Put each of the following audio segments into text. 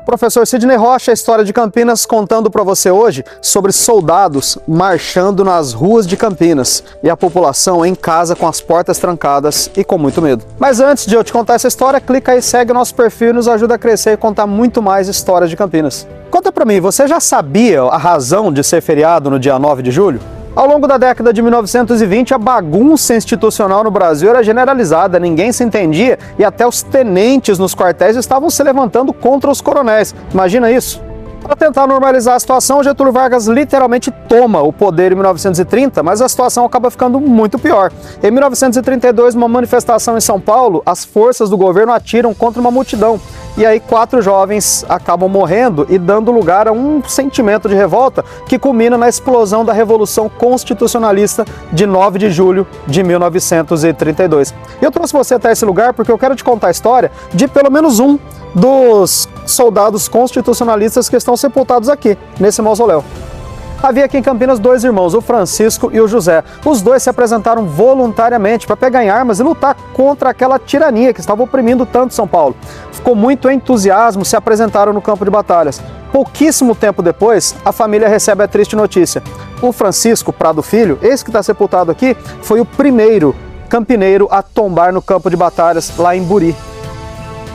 Professor Sidney Rocha, História de Campinas, contando para você hoje sobre soldados marchando nas ruas de Campinas e a população em casa com as portas trancadas e com muito medo. Mas antes de eu te contar essa história, clica aí, segue o nosso perfil e nos ajuda a crescer e contar muito mais histórias de Campinas. Conta para mim, você já sabia a razão de ser feriado no dia 9 de julho? Ao longo da década de 1920, a bagunça institucional no Brasil era generalizada, ninguém se entendia e até os tenentes nos quartéis estavam se levantando contra os coronéis. Imagina isso! Para tentar normalizar a situação, Getúlio Vargas literalmente toma o poder em 1930, mas a situação acaba ficando muito pior. Em 1932, numa manifestação em São Paulo, as forças do governo atiram contra uma multidão. E aí 4 jovens acabam morrendo e dando lugar a um sentimento de revolta que culmina na explosão da Revolução Constitucionalista de 9 de julho de 1932. E eu trouxe você até esse lugar porque eu quero te contar a história de pelo menos um dos soldados constitucionalistas que estão sepultados aqui, nesse mausoléu. Havia aqui em Campinas 2 irmãos, o Francisco e o José. Os dois se apresentaram voluntariamente para pegar em armas e lutar contra aquela tirania que estava oprimindo tanto São Paulo. Com muito entusiasmo, se apresentaram no campo de batalhas. Pouquíssimo tempo depois, a família recebe a triste notícia. O Francisco Prado Filho, esse que está sepultado aqui, foi o primeiro campineiro a tombar no campo de batalhas lá em Buri.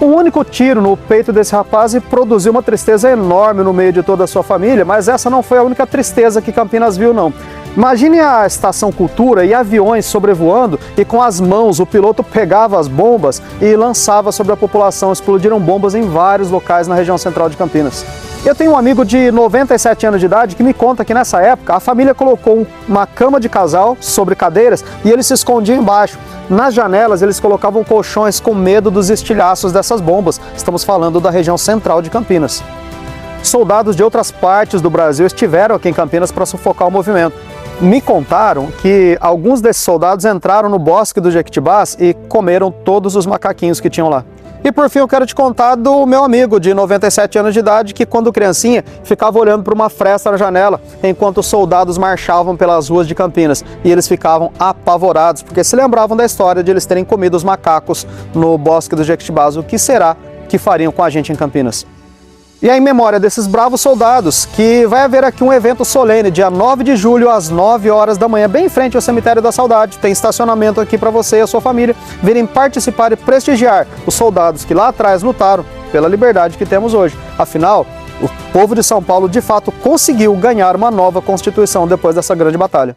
Um único tiro no peito desse rapaz produziu uma tristeza enorme no meio de toda a sua família, mas essa não foi a única tristeza que Campinas viu, não. Imagine a Estação Cultura e aviões sobrevoando e com as mãos o piloto pegava as bombas e lançava sobre a população. Explodiram bombas em vários locais na região central de Campinas. Eu tenho um amigo de 97 anos de idade que me conta que nessa época a família colocou uma cama de casal sobre cadeiras e eles se escondiam embaixo. Nas janelas eles colocavam colchões com medo dos estilhaços dessas bombas. Estamos falando da região central de Campinas. Soldados de outras partes do Brasil estiveram aqui em Campinas para sufocar o movimento. Me contaram que alguns desses soldados entraram no bosque do Jequitibás e comeram todos os macaquinhos que tinham lá. E por fim eu quero te contar do meu amigo de 97 anos de idade que quando criancinha ficava olhando para uma fresta na janela enquanto os soldados marchavam pelas ruas de Campinas e eles ficavam apavorados porque se lembravam da história de eles terem comido os macacos no bosque do Jequitibás. O que será que fariam com a gente em Campinas? E é em memória desses bravos soldados que vai haver aqui um evento solene, dia 9 de julho, às 9 horas da manhã, bem em frente ao Cemitério da Saudade. Tem estacionamento aqui para você e a sua família virem participar e prestigiar os soldados que lá atrás lutaram pela liberdade que temos hoje. Afinal, o povo de São Paulo, de fato, conseguiu ganhar uma nova Constituição depois dessa grande batalha.